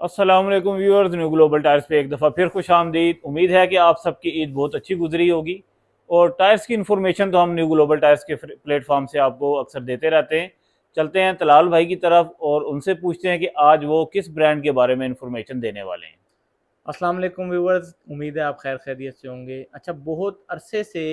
अस्सलाम वालेकुम viewers, new global tyres पे एक दफ़ा फिर खुश आमदीद। उम्मीद है कि आप सबकी ईद बहुत अच्छी गुजरी होगी। और टायर्स की इन्फॉर्मेशन तो हम न्यू ग्लोबल टायर्स के प्लेटफॉर्म से आपको अक्सर देते रहते हैं। चलते हैं तलाल भाई की तरफ और उनसे पूछते हैं कि आज वो किस ब्रांड के बारे में इन्फॉर्मेशन देने वाले हैं। अस्सलाम वालेकुम व्यूवर्स, उम्मीद है आप खैर खैरियत से होंगे। अच्छा, बहुत अरसे से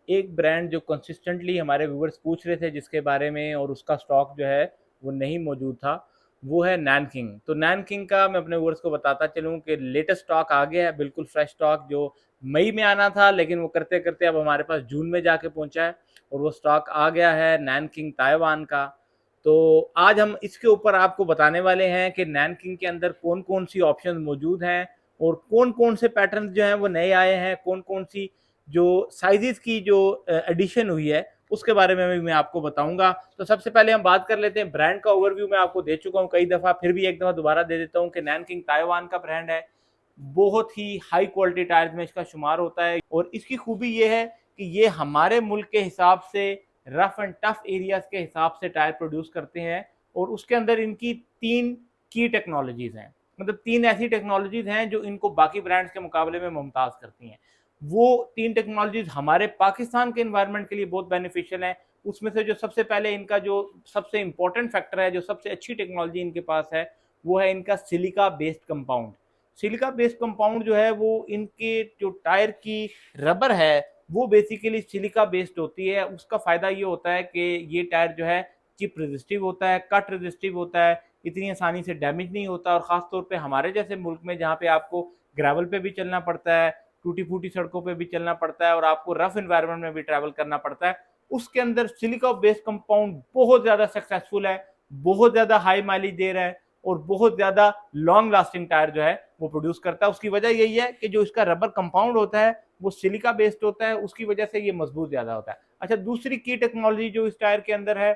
एक ब्रांड जो कंसिस्टेंटली हमारे व्यूवर्स पूछ रहे थे जिसके बारे में, और उसका स्टॉक जो है वो नहीं मौजूद था, वो है नैनकिंग। तो नैनकिंग का मैं अपने व्यूवर्स को बताता चलूँ कि लेटेस्ट स्टॉक आ गया है, बिल्कुल फ्रेश स्टॉक जो मई में आना था, लेकिन वो करते करते अब हमारे पास जून में जाके पहुंचा है और वो स्टॉक आ गया है नैनकिंग ताइवान का। तो आज हम इसके ऊपर आपको बताने वाले हैं कि नैनकिंग के अंदर कौन कौन सी ऑप्शन मौजूद हैं और कौन कौन से पैटर्न जो हैं वो नए आए हैं, कौन कौन सी जो साइजेस की जो एडिशन हुई है उसके बारे में भी मैं आपको बताऊंगा। तो सबसे पहले हम बात कर लेते हैं ब्रांड का। ओवरव्यू मैं आपको दे चुका हूं कई दफा, फिर भी एक दफा दोबारा दे देता हूं कि नैनकिंग ताइवान का ब्रांड है। बहुत ही हाई क्वालिटी टायर्स में इसका शुमार होता है और इसकी खूबी ये है कि ये हमारे मुल्क के हिसाब से रफ एंड टफ एरियाज के हिसाब से टायर प्रोड्यूस करते हैं। और उसके अंदर इनकी तीन की टेक्नोलॉजीज हैं, मतलब तीन ऐसी टेक्नोलॉजीज हैं जो इनको बाकी ब्रांड्स के मुकाबले में मुमताज करती हैं। वो तीन टेक्नोलॉजीज हमारे पाकिस्तान के एनवायरनमेंट के लिए बहुत बेनिफिशियल है। उसमें से जो सबसे पहले इनका जो सबसे इंपॉर्टेंट फैक्टर है, जो सबसे अच्छी टेक्नोलॉजी इनके पास है, वो है इनका silica based compound. Silica based compound जो है वो इनके जो टायर की रबर है वो बेसिकली सिलिका बेस्ड होती है। उसका फायदा ये होता है कि ये टायर जो है चिप रेजिस्टिव होता है, कट रेजिस्टिव होता है, इतनी आसानी से डैमेज नहीं होता। और खासतौर पे हमारे जैसे मुल्क में जहाँ पे आपको ग्रेवल पे भी चलना पड़ता है, टूटी फूटी सड़कों पे भी चलना पड़ता है और आपको रफ एनवायरनमेंट में भी ट्रैवल करना पड़ता है, उसके अंदर सिलिका बेस्ड कंपाउंड बहुत ज्यादा सक्सेसफुल है, बहुत ज्यादा हाई माइलेज दे रहा है और बहुत ज्यादा लॉन्ग लास्टिंग टायर जो है वो प्रोड्यूस करता है। उसकी वजह यही है कि जो इसका रबर कंपाउंड होता है वो सिलिका बेस्ड होता है, उसकी वजह से ये मजबूत ज्यादा होता है। अच्छा, दूसरी की टेक्नोलॉजी जो इस टायर के अंदर है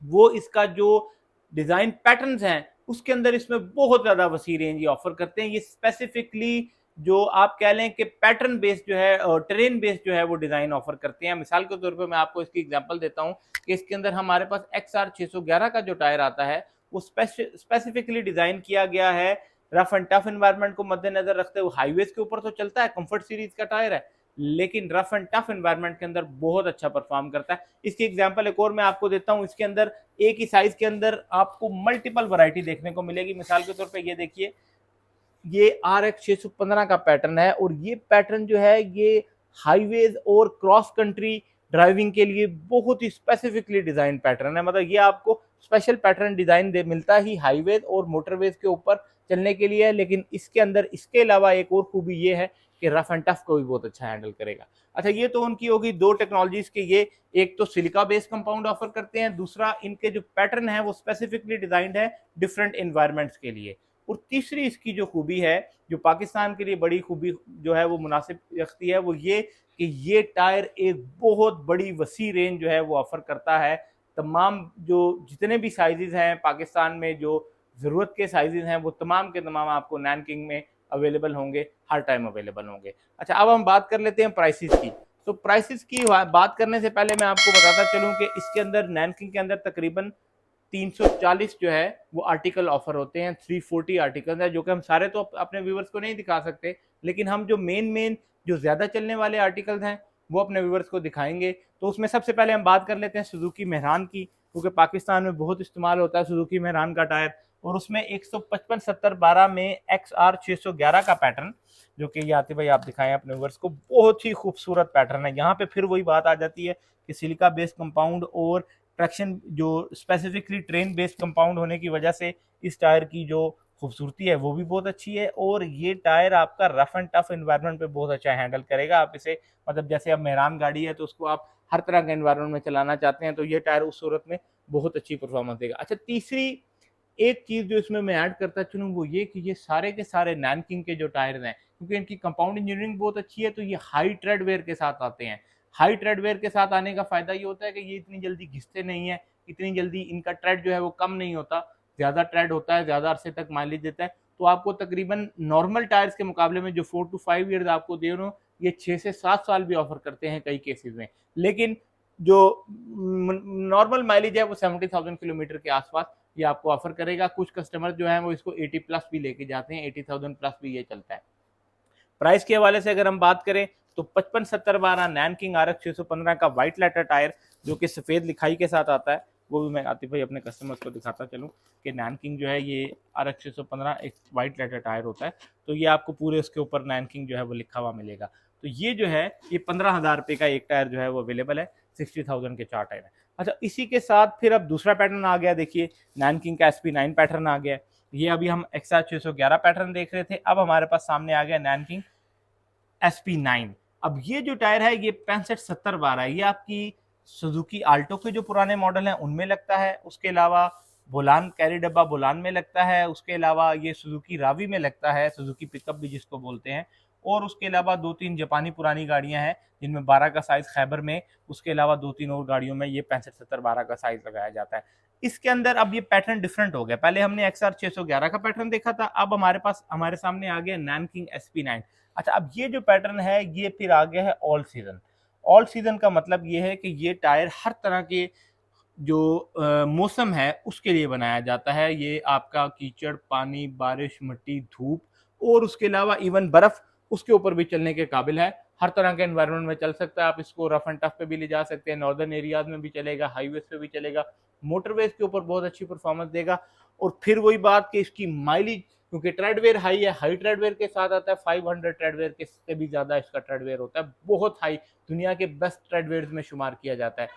वो इसका जो डिजाइन पैटर्न्स हैं उसके अंदर इसमें बहुत ज्यादा वसी रेंज ऑफर करते हैं। ये स्पेसिफिकली जो आप कह लें कि पैटर्न बेस्ड जो है और ट्रेन बेस्ड जो है वो डिजाइन ऑफर करते हैं। मिसाल के तौर पे मैं आपको इसकी एग्जांपल देता हूं कि इसके अंदर हमारे पास XR611 का जो टायर आता है वो स्पेसिफिकली डिजाइन किया गया है रफ एंड टफ एनवायरनमेंट को मद्देनजर रखते हुए। हाईवेज के ऊपर तो चलता है, कंफर्ट सीरीज का टायर है, लेकिन रफ एंड टफ एनवायरनमेंट के अंदर बहुत अच्छा परफॉर्म करता है। इसकी एग्जांपल एक और मैं आपको देता हूं। इसके अंदर एक ही साइज के अंदर आपको मल्टीपल वैरायटी देखने को मिलेगी। मिसाल के तौर पे ये देखिए, ये RX615 का पैटर्न है और ये पैटर्न जो है ये हाईवेज और क्रॉस कंट्री ड्राइविंग के लिए बहुत ही स्पेसिफिकली डिजाइन पैटर्न है। मतलब ये आपको स्पेशल पैटर्न डिजाइन दे मिलता ही हाईवेज और मोटरवेज के ऊपर चलने के लिए है, लेकिन इसके अंदर इसके अलावा एक और खूबी ये है कि रफ एंड टफ को भी बहुत अच्छा हैंडल करेगा। अच्छा, ये तो उनकी होगी दो टेक्नोलॉजीज के। ये एक तो सिलिका बेस्ड कंपाउंड ऑफर करते हैं, दूसरा इनके जो पैटर्न है वो स्पेसिफिकली डिजाइंड है डिफरेंट एनवायरमेंट्स के लिए। और तीसरी इसकी जो खूबी है, जो पाकिस्तान के लिए बड़ी खूबी जो है वो मुनासिब रखती है, वो ये कि ये टायर एक बहुत बड़ी वसी रेंज जो है वो ऑफर करता है। तमाम जो जितने भी साइजेस हैं पाकिस्तान में, जो ज़रूरत के साइजेस हैं, वो तमाम के तमाम आपको नैनकिंग में अवेलेबल होंगे, हर टाइम अवेलेबल होंगे। अच्छा, अब हम बात कर लेते हैं प्राइसेस की। तो प्राइसेस की बात करने से पहले मैं आपको बताता चलूँ कि इसके अंदर नैनकिंग के अंदर तकरीबन 340 जो है वो आर्टिकल ऑफर होते हैं। 340 आर्टिकल है, जो कि हम सारे तो अपने व्यूवर्स को नहीं दिखा सकते, लेकिन हम जो मेन मेन जो ज्यादा चलने वाले आर्टिकल्स हैं वो अपने व्यूवर्स को दिखाएंगे। तो उसमें सबसे पहले हम बात कर लेते हैं सुजुकी मेहरान की, क्योंकि पाकिस्तान में बहुत इस्तेमाल होता है सुजुकी मेहरान का टायर। और उसमें 155-70-12 में XR611 का पैटर्न, जो कि याति भाई आप दिखाएं अपने व्यूवर्स को, बहुत ही खूबसूरत पैटर्न है। यहाँ पे फिर वही बात आ जाती है कि सिलिका बेस्ड कंपाउंड और ट्रैक्शन जो स्पेसिफिकली ट्रेन बेस्ड कंपाउंड होने की वजह से इस टायर की जो खूबसूरती है वो भी बहुत अच्छी है। और ये टायर आपका रफ एंड टफ एनवायरनमेंट पे बहुत अच्छा हैंडल करेगा। आप इसे, मतलब जैसे अब मेहरान गाड़ी है तो उसको आप हर तरह के एनवायरनमेंट में चलाना चाहते हैं, तो ये टायर उस सूरत में बहुत अच्छी परफॉर्मेंस देगा। अच्छा, तीसरी एक चीज जो इसमें मैं ऐड करता चलूँ वो ये कि ये सारे के सारे नैनकिंग के जो टायर हैं, क्योंकि इनकी कंपाउंड इंजीनियरिंग बहुत अच्छी है, तो ये हाई ट्रेड वेयर के साथ आते हैं। हाई ट्रेड वेयर के साथ आने का फायदा ये होता है कि ये इतनी जल्दी घिसते नहीं है, इतनी जल्दी इनका ट्रेड जो है वो कम नहीं होता, ज्यादा ट्रेड होता है, ज्यादा अरसे तक माइलेज देता है। तो आपको तकरीबन नॉर्मल टायर्स के मुकाबले में जो 4 to 5 ईयर्स आपको दे रहा हूँ, ये 6 से 7 साल भी ऑफर करते हैं कई केसेस में। लेकिन जो नॉर्मल माइलेज है वो 70,000 किलोमीटर के आसपास ये आपको ऑफर करेगा। कुछ कस्टमर जो है वो इसको 80 प्लस भी लेके जाते हैं, 80,000 प्लस भी ये चलता है। प्राइस के हवाले से अगर हम बात करें तो 5570 नैनकिंग RX 615 का व्हाइट लेटर टायर जो कि सफ़ेद लिखाई के साथ आता है, वो भी मैं आतिफ भाई अपने कस्टमर्स को दिखाता चलूँ कि नैनकिंग जो है ये RX 615 एक व्हाइट लेटर टायर होता है, तो ये आपको पूरे उसके ऊपर नैनकिंग जो है वो लिखा हुआ मिलेगा। तो ये जो है ये 15,000 रुपये का एक टायर जो है वो अवेलेबल है, 60,000 के 4 टायर है। अच्छा, इसी के साथ फिर अब दूसरा पैटर्न आ गया, देखिए नैनकिंग का SP9 पैटर्न आ गया। ये अभी हम XR 611 पैटर्न देख रहे थे, अब हमारे पास सामने आ गया नैनकिंग SP9। अब ये जो टायर है ये 6570-12 है, ये आपकी सुजुकी आल्टो के जो पुराने मॉडल हैं उनमें लगता है, उसके अलावा बोलान कैरी डब्बा बोलान में लगता है, उसके अलावा ये सुजुकी रावी में लगता है, सुजुकी पिकअप भी जिसको बोलते हैं, और उसके अलावा 2-3 जापानी पुरानी गाड़ियां हैं जिनमें 12 का साइज खैबर में, उसके अलावा 2-3 और गाड़ियों में ये 6570-12 का साइज लगाया जाता है। इसके अंदर अब ये पैटर्न डिफरेंट हो गया, पहले हमने XR 611 का पैटर्न देखा था, अब हमारे सामने आ गया नैनकिंग SP9। अच्छा, अब ये जो पैटर्न है ये फिर आ गया है ऑल सीजन। ऑल सीजन का मतलब ये है कि ये टायर हर तरह के जो मौसम है उसके लिए बनाया जाता है। ये आपका कीचड़, पानी, बारिश, मिट्टी, धूप और उसके अलावा इवन बर्फ उसके ऊपर भी चलने के काबिल है। हर तरह के एनवायरनमेंट में चल सकता है, आप इसको रफ एंड टफ पे भी ले जा सकते हैं, नॉर्दर्न एरियाज में भी चलेगा, हाईवेज पे भी चलेगा, मोटरवेज के ऊपर बहुत अच्छी परफॉर्मेंस देगा। और फिर वही बात कि इसकी माइलेज, क्योंकि ट्रेडवेयर हाई है, हाई ट्रेडवेयर के साथ आता है, 500 ट्रेडवेयर के से भी ज़्यादा इसका ट्रेडवेयर होता है, बहुत हाई, दुनिया के बेस्ट ट्रेडवेयर में शुमार किया जाता है।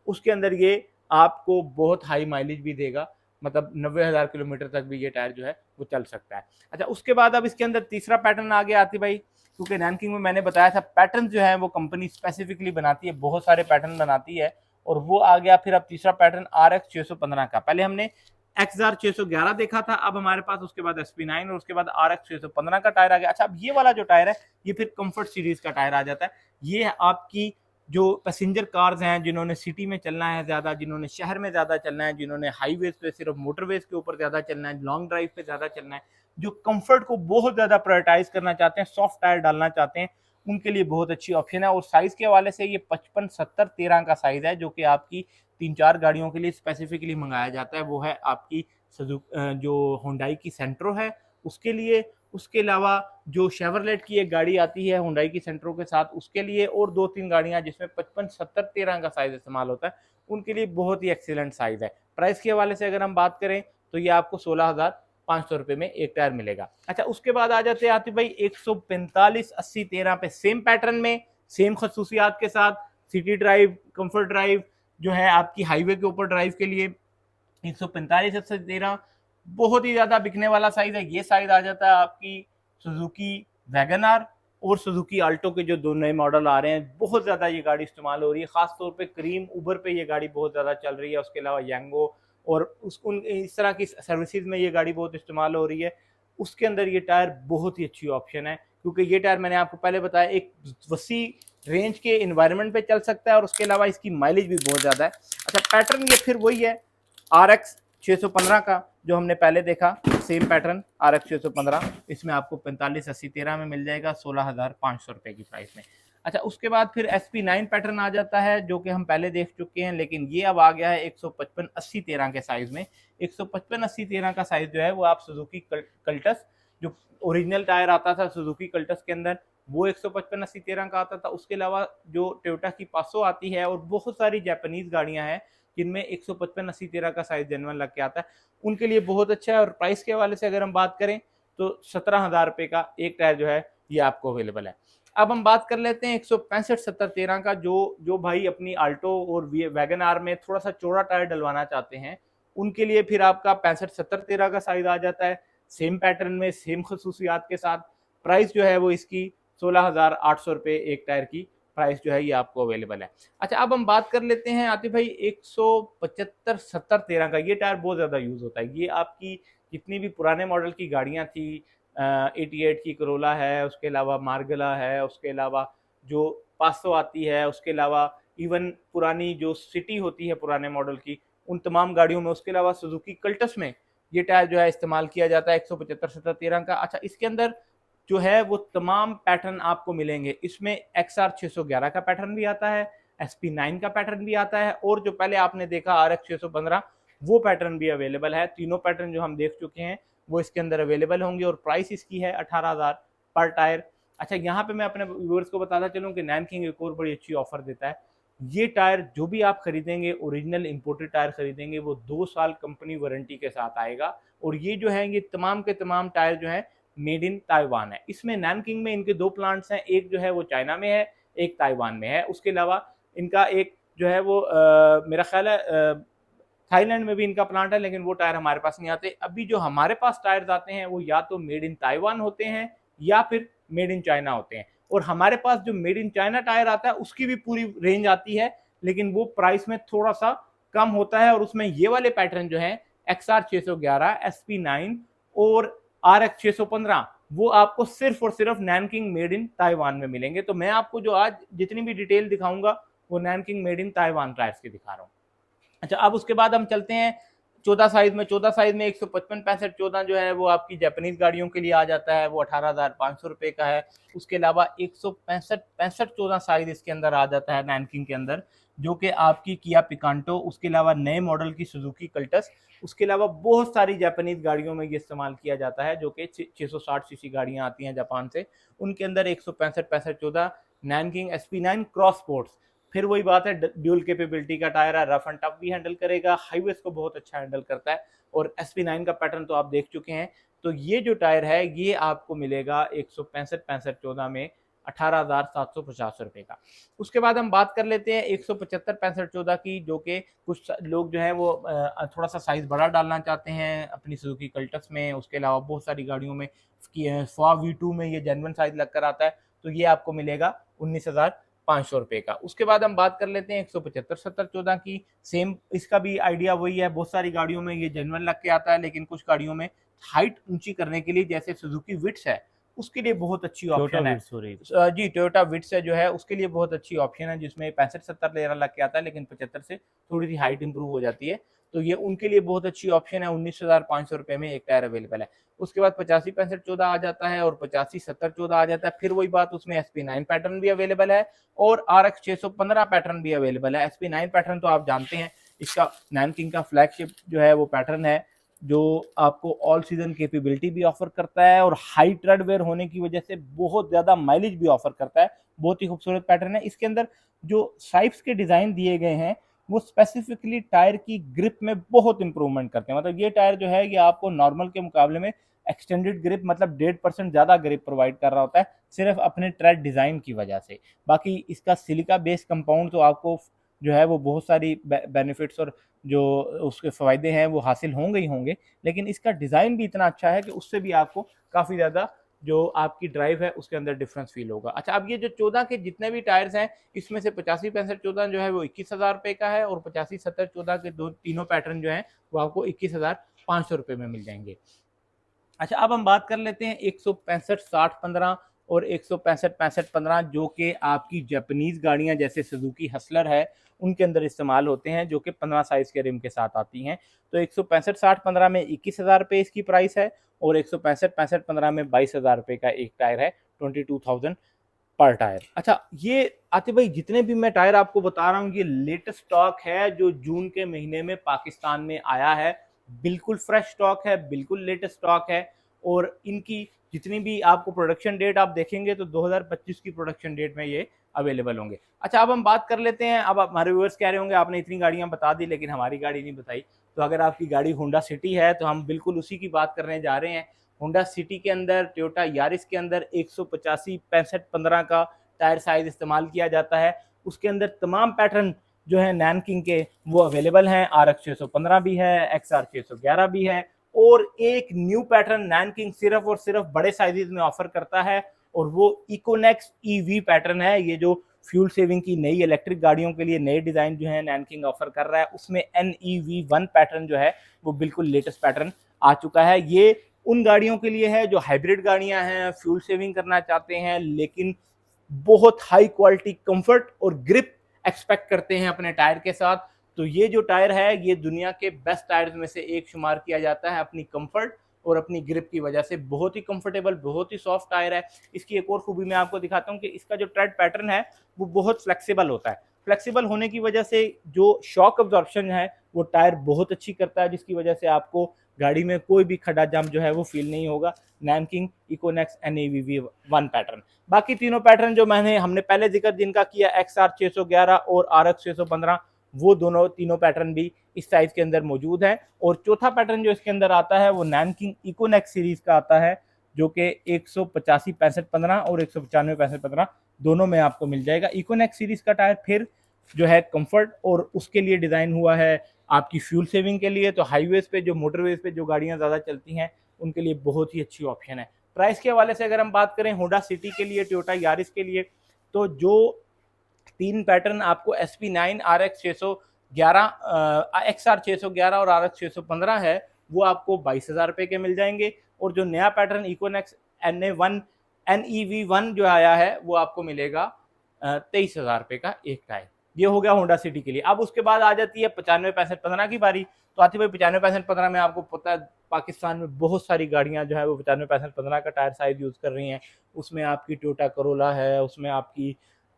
उसके अंदर ये आपको बहुत हाई माइलेज भी देगा, मतलब 90,000 किलोमीटर तक भी ये टायर जो है वो चल सकता है। अच्छा, उसके बाद अब इसके अंदर तीसरा पैटर्न आ गया आतिफ भाई, क्योंकि नैनकिंग में मैंने बताया था पैटर्न जो है वो कंपनी स्पेसिफिकली बनाती है, बहुत सारे पैटर्न बनाती है, और वो आ गया फिर अब तीसरा पैटर्न RX 615 का। पहले हमने XR 611 देखा था, अब हमारे पास उसके बाद SP9 और उसके बाद RX 615 का टायर आ गया। अच्छा, अब ये वाला जो टायर है ये फिर कंफर्ट सीरीज का टायर आ जाता है। ये आपकी जो पैसेंजर कार्स हैं, जिन्होंने सिटी में चलना है ज़्यादा, जिन्होंने शहर में ज़्यादा चलना है, जिन्होंने हाईवेज पे सिर्फ मोटरवेज के ऊपर ज़्यादा चलना है, लॉन्ग ड्राइव पे ज़्यादा चलना है, जो कंफर्ट को बहुत ज़्यादा प्रायोरिटाइज करना चाहते हैं, सॉफ्ट टायर डालना चाहते हैं, उनके लिए बहुत अच्छी ऑप्शन है। और साइज़ के हवाले से ये 55-70-13 का साइज़ है, जो कि आपकी 3-4 गाड़ियों के लिए स्पेसिफिकली मंगाया जाता है। वो है आपकी जो हुंडई की सेंट्रो है उसके लिए, उसके अलावा जो शेवरलेट की एक गाड़ी आती है हुंडई की सेंट्रो के साथ उसके लिए, और 2-3 गाड़ियां जिसमें 55-70-13 का साइज इस्तेमाल होता है उनके लिए बहुत ही एक्सीलेंट साइज है। प्राइस के हवाले से अगर हम बात करें तो ये आपको 16,500 रुपये में एक टायर मिलेगा। अच्छा, उसके बाद आ जाते हैं आतिफ भाई 145-80-13 पे, सेम पैटर्न में, सेम खसूसियात के साथ, सिटी ड्राइव, कंफर्ट ड्राइव जो है आपकी हाईवे के ऊपर ड्राइव के लिए 145-80-13 बहुत ही ज़्यादा बिकने वाला साइज़ है। ये साइज़ आ जाता है आपकी सुजुकी वैगन आर और सुजुकी आल्टो के जो दो नए मॉडल आ रहे हैं, बहुत ज़्यादा ये गाड़ी इस्तेमाल हो रही है, ख़ास तौर पे क्रीम उबर पे ये गाड़ी बहुत ज़्यादा चल रही है, उसके अलावा यांगो और इस तरह की सर्विसेज में ये गाड़ी बहुत इस्तेमाल हो रही है। उसके अंदर ये टायर बहुत ही अच्छी ऑप्शन है, क्योंकि ये टायर मैंने आपको पहले बताया एक वसी रेंज के इन्वायरमेंट पे चल सकता है, और उसके अलावा इसकी माइलेज भी बहुत ज़्यादा है। अच्छा, पैटर्न ये फिर वही है RX 615 का जो हमने पहले देखा, सेम पैटर्न RX 615, इसमें आपको 45-80-13 में मिल जाएगा 16,500 रुपये की प्राइस में। अच्छा, उसके बाद फिर SP9 पैटर्न आ जाता है जो कि हम पहले देख चुके हैं, लेकिन ये अब आ गया है 155-80-13 के साइज़ में। 155-80-13 का साइज़ जो है वो आप सुजुकी कल्टस, जो ओरिजिनल टायर आता था सुजुकी कल्टस के अंदर, वो 155-80-13 का आता था। उसके अलावा जो टोयोटा की पासो आती है और बहुत सारी जापानीज़ गाड़ियाँ हैं जिनमें 155-80-13 का साइज़ जेन्युइन लग के आता है, उनके लिए बहुत अच्छा है। और प्राइस के हवाले से अगर हम बात करें तो 17,000 रुपये का एक टायर जो है ये आपको अवेलेबल है। अब हम बात कर लेते हैं 165-70-13 का, जो भाई अपनी आल्टो और वैगन आर में थोड़ा सा चौड़ा टायर डलवाना चाहते हैं, उनके लिए फिर आपका 65-70-13 का साइज़ आ जाता है, सेम पैटर्न में, सेम खसूसियात के साथ। प्राइस जो है वो इसकी 16,800 रुपये एक टायर की प्राइस जो है ये आपको अवेलेबल है। अच्छा, अब हम बात कर लेते हैं आतिफ भाई 175-70-13 का। ये टायर बहुत ज़्यादा यूज़ होता है, ये आपकी जितनी भी पुराने मॉडल की गाड़ियाँ थी, 88 की करोला है, उसके अलावा मार्गला है, उसके अलावा जो पासो आती है, उसके अलावा इवन पुरानी जो सिटी होती है पुराने मॉडल की, उन तमाम गाड़ियों में, उसके अलावा सुजुकी कल्टस में ये टायर जो है इस्तेमाल किया जाता है 175-70-13 का। अच्छा, इसके अंदर जो है वो तमाम पैटर्न आपको मिलेंगे, इसमें XR 611 का पैटर्न भी आता है, SP9 का पैटर्न भी आता है, और जो पहले आपने देखा RX 615 वो पैटर्न भी अवेलेबल है। तीनों पैटर्न जो हम देख चुके हैं वो इसके अंदर अवेलेबल होंगे और प्राइस इसकी है 18,000 पर टायर। अच्छा, यहाँ पे मैं अपने व्यूअर्स को बताता चलूँ कि नैनकिंग एक और बड़ी अच्छी ऑफर देता है। ये टायर जो भी आप खरीदेंगे, ओरिजिनल इंपोर्टेड टायर खरीदेंगे, वो 2 साल कंपनी वारंटी के साथ आएगा। और ये जो है, ये तमाम के तमाम टायर जो है मेड इन ताइवान है। इसमें नैनकिंग में इनके 2 प्लांट्स हैं, एक जो है वो चाइना में है, एक ताइवान में है। उसके अलावा इनका एक जो है वो मेरा ख्याल है थाईलैंड में भी इनका प्लांट है, लेकिन वो टायर हमारे पास नहीं आते। अभी जो हमारे पास टायर्स आते हैं वो या तो मेड इन ताइवान होते हैं या फिर मेड इन चाइना होते हैं। और हमारे पास जो मेड इन चाइना टायर आता है उसकी भी पूरी रेंज आती है, लेकिन वो प्राइस में थोड़ा सा कम होता है। और उसमें ये वाले पैटर्न जो है XR 611, SP9 और RX 615 वो आपको सिर्फ और सिर्फ नैनकिंग मेड इन ताइवान में मिलेंगे। तो मैं आपको जो आज जितनी भी डिटेल दिखाऊंगा वो नैनकिंग मेड इन ताइवान टायर्स की दिखा रहा हूँ। अच्छा, अब उसके बाद हम चलते हैं 14 साइज में। 14 साइज में 155 65 14 जो है वो आपकी जापानीज गाड़ियों के लिए आ जाता है, वो 18,500 रुपये का है। उसके अलावा 165 65 14 साइज इसके अंदर आ जाता है नैनकिंग के अंदर, जो कि आपकी किया पिकांटो, उसके अलावा नए मॉडल की सुजुकी कल्टस, उसके अलावा बहुत सारी जापानीज गाड़ियों में ये इस्तेमाल किया जाता है, जो कि 660 सीसी गाड़ियाँ आती हैं जापान से, उनके अंदर 165 65 14 नैनकिंग SP9 क्रॉस स्पोर्ट्स। फिर वही बात है, ड्यूल कैपेबिलिटी का टायर है, रफ एंड टफ भी हैंडल करेगा, हाईवेज को बहुत अच्छा हैंडल करता है। और SP9 का पैटर्न तो आप देख चुके हैं। तो ये जो टायर है ये आपको मिलेगा 165 65 14 में 18,750 रुपये का। उसके बाद हम बात कर लेते हैं 175 65 14 की, जो कि कुछ लोग जो है वो थोड़ा सा साइज बड़ा डालना चाहते हैं अपनी सुजुकी कल्टस में। उसके अलावा बहुत सारी गाड़ियों में फॉ V2 में ये जेन्युइन साइज लगकर आता है, तो ये आपको मिलेगा 19,500 रुपये का। उसके बाद हम बात कर लेते हैं 175 70 14 की। सेम इसका भी आइडिया वही है, बहुत सारी गाड़ियों में ये जेन्युइन लग के आता है, लेकिन कुछ गाड़ियों में हाइट ऊंची करने के लिए, जैसे सुजुकी विट्स है, उसके लिए बहुत अच्छी ऑप्शन है। जी, टोयोटा विट्स है जो है उसके लिए बहुत अच्छी ऑप्शन है, जिसमें 65 70 लेरा लग के आता है, लेकिन 75 से थोड़ी सी हाइट इंप्रूव हो जाती है। तो ये उनके लिए बहुत अच्छी ऑप्शन है। 19,500 रुपये में एक टायर अवेलेबल है। उसके बाद 85 65 14 आ जाता है और 85 70 14 आ जाता है। फिर वही बात, उसमें SP9 पैटर्न भी अवेलेबल है और RX 615 पैटर्न भी अवेलेबल है। SP9 पैटर्न तो आप जानते हैं, इसका नैनकिंग का फ्लैगशिप जो है वो पैटर्न है, जो आपको ऑल सीजन कैपेबिलिटी भी ऑफर करता है और हाई ट्रेड वेयर होने की वजह से बहुत ज़्यादा माइलेज भी ऑफर करता है। बहुत ही खूबसूरत पैटर्न है। इसके अंदर जो स्ट्राइप्स के डिज़ाइन दिए गए हैं वो स्पेसिफिकली टायर की ग्रिप में बहुत इंप्रूवमेंट करते हैं। मतलब ये टायर जो है ये आपको नॉर्मल के मुकाबले में एक्सटेंडेड ग्रिप, मतलब 1.5% ज़्यादा ग्रिप प्रोवाइड कर रहा होता है, सिर्फ अपने ट्रेड डिज़ाइन की वजह से। बाकी इसका सिलिका बेस्ड कंपाउंड तो आपको जो है वो बहुत सारी बेनिफिट्स और जो उसके फ़ायदे हैं वो हासिल होंगे ही होंगे, लेकिन इसका डिज़ाइन भी इतना अच्छा है कि उससे भी आपको काफ़ी ज़्यादा जो आपकी ड्राइव है उसके अंदर डिफरेंस फील होगा। अच्छा, अब ये जो 14 के जितने भी टायर्स हैं, इसमें से 85 65 14 जो है वो 21,000 रुपये का है और 85 70 14 के तीनों पैटर्न जो हैं वो आपको 21,500 रुपये में मिल जाएंगे। अच्छा, अब हम बात कर लेते हैं 165 60 15 और 165 65 15, जो कि आपकी जापानीज गाड़ियां जैसे सुजुकी हसलर है उनके अंदर इस्तेमाल होते हैं, जो कि 15 साइज के रिम के साथ आती हैं। तो 165 60 15 में 21,000 रुपये इसकी प्राइस है और 165 65 15 में 22,000 रुपये का एक टायर है, 22,000 पर टायर। अच्छा, ये आतिफ भाई जितने भी मैं टायर आपको बता रहा हूँ ये लेटेस्ट स्टॉक है जो जून के महीने में पाकिस्तान में आया है। बिल्कुल फ्रेश स्टॉक है, बिल्कुल लेटेस्ट स्टॉक है। और इनकी जितनी भी आपको प्रोडक्शन डेट आप देखेंगे तो 2025 की प्रोडक्शन डेट में ये अवेलेबल होंगे। अच्छा, अब हम बात कर लेते हैं, अब हमारे व्यूअर्स कह रहे होंगे आपने इतनी गाड़ियां बता दी लेकिन हमारी गाड़ी नहीं बताई। तो अगर आपकी गाड़ी होंडा सिटी है तो हम बिल्कुल उसी की बात करने जा रहे हैं। होंडा सिटी के अंदर, टोयोटा यारिस के अंदर 185 65 15 का टायर साइज इस्तेमाल किया जाता है। उसके अंदर तमाम पैटर्न जो है नैनकिंग के वो अवेलेबल हैं। RX 615 भी है, XR 611 भी है और एक न्यू पैटर्न नैनकिंग सिर्फ और सिर्फ बड़े साइजेस में ऑफर करता है और वो इकोनेक्स EV पैटर्न है। ये जो फ्यूल सेविंग की नई इलेक्ट्रिक गाड़ियों के लिए नए डिज़ाइन जो है नैनकिंग ऑफर कर रहा है, उसमें NEV1 पैटर्न जो है वो बिल्कुल लेटेस्ट पैटर्न आ चुका है। ये उन गाड़ियों के लिए है जो हाइब्रिड गाड़ियां हैं, फ्यूल सेविंग करना चाहते हैं लेकिन बहुत हाई क्वालिटी कंफर्ट और ग्रिप एक्सपेक्ट करते हैं अपने टायर के साथ। तो ये जो टायर है ये दुनिया के बेस्ट टायर्स में से एक शुमार किया जाता है अपनी कंफर्ट और अपनी ग्रिप की वजह से। बहुत ही कंफर्टेबल, बहुत ही सॉफ्ट टायर है। इसकी एक और खूबी मैं आपको दिखाता हूँ कि इसका जो ट्रेड पैटर्न है वो बहुत फ्लेक्सिबल होता है। फ्लेक्सिबल होने की वजह से जो शॉक अब्जॉर्प्शन है वो टायर बहुत अच्छी करता है, जिसकी वजह से आपको गाड़ी में कोई भी खड्डा जम जो है वो फील नहीं होगा। नैनकिंग इकोनेक्स NAVV1 पैटर्न। बाकी तीनों पैटर्न जो हमने पहले जिक्र जिनका किया XR 611 और RX 615, वो दोनों तीनों पैटर्न भी इस साइज के अंदर मौजूद है। और चौथा पैटर्न जो इसके अंदर आता है वो नैनकिंग इकोनेक्स सीरीज का आता है, जो कि 185 65 15 और 195 65 15 दोनों में आपको मिल जाएगा। इकोनेक्स सीरीज का टायर फिर जो है कंफर्ट और उसके लिए डिज़ाइन हुआ है आपकी फ्यूल सेविंग के लिए। तो हाईवेज पे जो मोटरवेज पे जो गाड़ियां ज़्यादा चलती हैं उनके लिए बहुत ही अच्छी ऑप्शन है। प्राइस के हवाले से अगर हम बात करें होंडा सिटी के लिए, टोयोटा यारिस के लिए, तो जो तीन पैटर्न आपको SP9 RX 611 XR 611 और RX 615 है वो आपको 22,000 रुपये के मिल जाएंगे। और जो नया पैटर्न इकोनेक्स NEV1 जो आया है वो आपको मिलेगा 23,000 रुपये का एक टायर। ये हो गया होंडा सिटी के लिए। अब उसके बाद आ जाती है 95 65 15 की बारी। तो आती भाई 95 65 15 में आपको पता है पाकिस्तान में बहुत सारी गाड़ियां जो है वो 95 65 15 का टायर साइज यूज़ कर रही हैं। उसमें आपकी टोयोटा करोला है, उसमें आपकी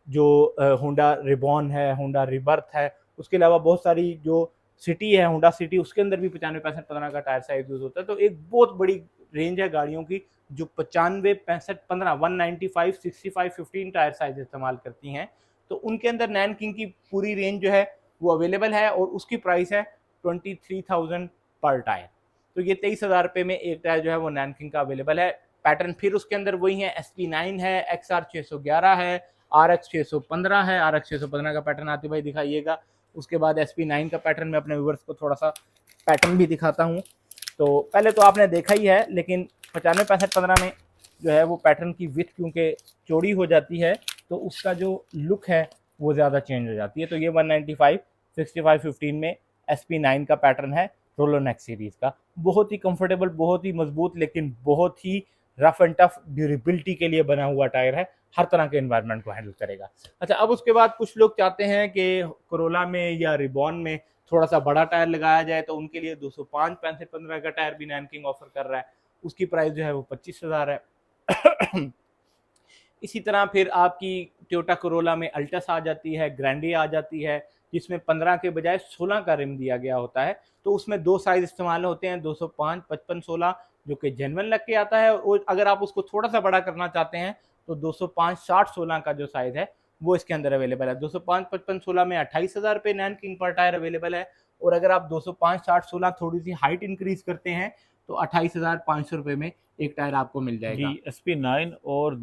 जो होंडा रिबॉन है, होंडा रिबर्थ है, उसके अलावा बहुत सारी जो सिटी है होंडा सिटी, उसके अंदर भी 95 65 15 का टायर साइज यूज़ होता है। तो एक बहुत बड़ी रेंज है गाड़ियों की जो 95 65 15 195 65 15 टायर साइज इस्तेमाल करती हैं। तो उनके अंदर नैनकिंग की पूरी रेंज जो है वो अवेलेबल है और उसकी प्राइस है 23,000 पर टायर। तो ये 23,000 रुपये में एक टायर जो है वो नैनकिंग का अवेलेबल है। पैटर्न फिर उसके अंदर वही है, SP9 है, XR 611 है, RX 615 है। RX 615 का पैटर्न आती भाई दिखाइएगा। उसके बाद SP9 का पैटर्न मैं अपने व्यूअर्स को थोड़ा सा पैटर्न भी दिखाता हूँ। तो पहले तो आपने देखा ही है, लेकिन 95 65 15 में जो है वो पैटर्न की विड्थ क्योंकि चौड़ी हो जाती है तो उसका जो लुक है वो ज़्यादा चेंज हो जाती है। तो ये 195 65 15 में SP9 का पैटर्न है रोलोनेक सीरीज़ का। बहुत ही कंफर्टेबल, बहुत ही मजबूत, लेकिन बहुत ही रफ एंड टफ ड्यूरेबिलिटी के लिए बना हुआ टायर है, हर तरह के एनवायरनमेंट को हैंडल करेगा। अच्छा, अब उसके बाद कुछ लोग चाहते हैं कि कोरोला में या रिबॉन में थोड़ा सा बड़ा टायर लगाया जाए, तो उनके लिए 205 65 15 का टायर भी नैनकिंग ऑफर कर रहा है। उसकी प्राइस जो है वो 25,000 है। इसी तरह फिर आपकी टोयोटा कोरोला में अल्टस आ जाती है, ग्रैंडे आ जाती है, जिसमें 15 के बजाय 16 का रिम दिया गया होता है। तो उसमें दो साइज इस्तेमाल होते हैं, 205 55 16 जो कि जेनवन लग के आता है, और अगर आप उसको थोड़ा सा बड़ा करना चाहते हैं तो 205 60 16 का जो साइज है वो इसके अंदर अवेलेबल है। 205 55 16 में 28,000 रुपये नैनकिंग पर टायर अवेलेबल है। और अगर आप 205 60 16 थोड़ी सी हाइट इंक्रीज करते हैं तो 28,500 रुपये में एक टायर आपको मिल जाएगा। जी, SP9 और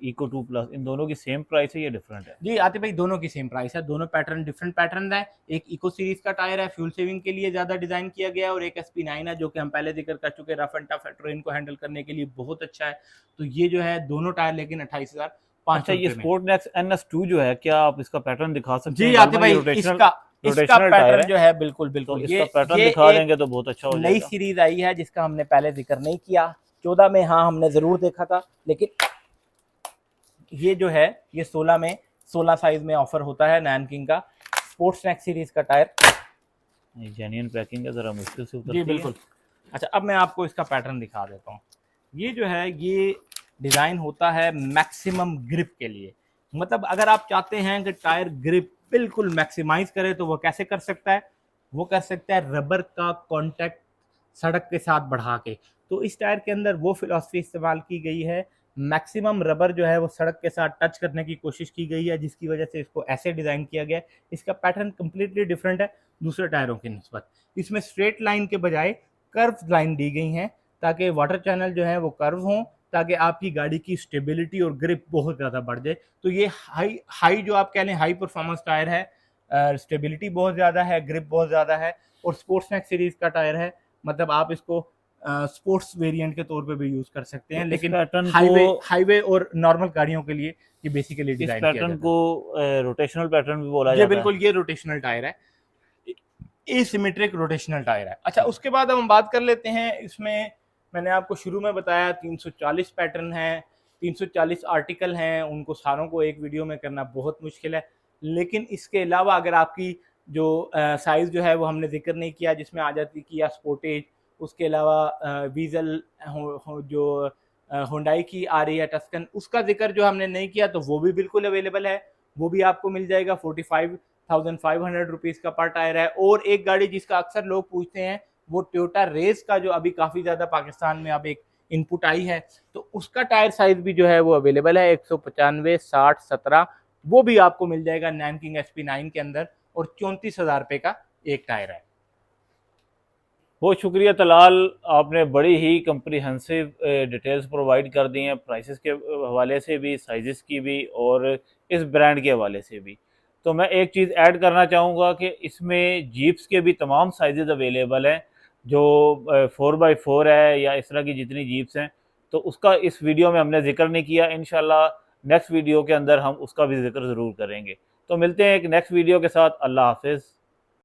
इको 2 प्लस इन दोनों की सेम प्राइस है या डिफरेंट है? जी आतिफ भाई, दोनों की सेम प्राइस है। दोनों पैटर्न डिफरेंट पैटर्न है। एक इको सीरीज का टायर है, फ्यूल सेविंग के लिए ज्यादा डिजाइन किया गया है, और एक SP9 है जो कि हम पहले जिक्र कर चुके हैं, रफ एंड टफ ट्रेन को हैंडल करने के लिए बहुत अच्छा है। तो ये जो है दोनों टायर लेकिन 28,500 अच्छा, ये स्पोर्ट नेक्स NS2 जो है, क्या आप इसका पैटर्न दिखा सकते हैं? जी आतिफ भाई, इसका पैटर्न जो है बिल्कुल बिल्कुल तो इसका पैटर्न दिखा देंगे तो बहुत अच्छा हो नई जाएगा। सीरीज आई है जिसका हमने पहले जिक्र नहीं किया। 14 में हाँ हमने जरूर देखा था, लेकिन ये जो है ये 16 में 16 साइज में ऑफर होता है नैनकिंग का स्पोर्ट्स नेक्स सीरीज का टायर। जेन्युइन पैकिंग है, जरा मुश्किल से उतरती जी है। बिल्कुल। अच्छा, अब मैं आपको इसका पैटर्न दिखा देता हूँ। ये जो है ये डिज़ाइन होता है मैक्सिमम ग्रिप के लिए। मतलब अगर आप चाहते हैं कि टायर ग्रिप बिल्कुल मैक्सिमाइज करे तो वो कैसे कर सकता है? वो कर सकता है रबर का कॉन्टैक्ट सड़क के साथ बढ़ा के। तो इस टायर के अंदर वो फिलॉसफी इस्तेमाल की गई है, मैक्सिमम रबर जो है वो सड़क के साथ टच करने की कोशिश की गई है, जिसकी वजह से इसको ऐसे डिज़ाइन किया गया है। इसका पैटर्न कम्प्लीटली डिफरेंट है दूसरे टायरों की निस्बत। इसमें स्ट्रेट लाइन के बजाय कर्व लाइन दी गई हैं ताकि वाटर चैनल जो है वो कर्व हों, ताकि आपकी गाड़ी की स्टेबिलिटी और ग्रिप बहुत ज़्यादा बढ़ जाए। तो ये हाई जो आप कह लें हाई परफॉर्मेंस टायर है, स्टेबिलिटी बहुत ज़्यादा है, ग्रिप बहुत ज़्यादा है, और स्पोर्ट्स नेक्स सीरीज़ का टायर है। मतलब आप इसको स्पोर्ट्स वेरिएंट के तौर पे भी यूज़ कर सकते हैं, तो लेकिन पैटर्न हाईवे और नॉर्मल गाड़ियों के लिए ये बेसिकली इस डिज़ाइन किया पैटर्न जाता को रोटेशनल पैटर्न भी बोला है। जाता है। बिल्कुल, ये रोटेशनल टायर है, एसिमेट्रिक रोटेशनल टायर है। अच्छा, उसके बाद हम बात कर लेते हैं, इसमें मैंने आपको शुरू में बताया 340 पैटर्न है, 340 आर्टिकल हैं, उनको सारों को एक वीडियो में करना बहुत मुश्किल है। लेकिन इसके अलावा अगर आपकी जो साइज़ जो है वो हमने जिक्र नहीं किया, जिसमें आ जाती किया स्पोर्टेज, उसके अलावा वीज़ल जो हुंडई की आ रही है टस्कन, उसका जिक्र जो हमने नहीं किया तो वो भी बिल्कुल अवेलेबल है। वो भी आपको मिल जाएगा। 45,500 रुपीज़ का पर टायर है। और एक गाड़ी जिसका अक्सर लोग पूछते हैं वो टोयोटा रेस का, जो अभी काफ़ी ज़्यादा पाकिस्तान में अब एक इनपुट आई है, तो उसका टायर साइज़ भी जो है वो अवेलेबल है 195, 60, 17, वो भी आपको मिल जाएगा नैनकिंग SP9 के अंदर, और 34,000 रुपये का एक टायर है। बहुत शुक्रिया तलाल, आपने बड़ी ही कंप्रीहेंसिव डिटेल्स प्रोवाइड कर दी हैं, प्राइसेस के हवाले से भी, साइज़ की भी, और इस ब्रांड के हवाले से भी। तो मैं एक चीज़ ऐड करना चाहूँगा कि इसमें जीप्स के भी तमाम साइज़ अवेलेबल हैं, जो 4x4 है या इस तरह की जितनी जीप्स हैं, तो उसका इस वीडियो में हमने जिक्र नहीं किया। इंशाल्लाह नेक्स्ट वीडियो के अंदर हम उसका भी जिक्र ज़रूर करेंगे। तो मिलते हैं एक नेक्स्ट वीडियो के साथ। अल्लाह हाफिज़।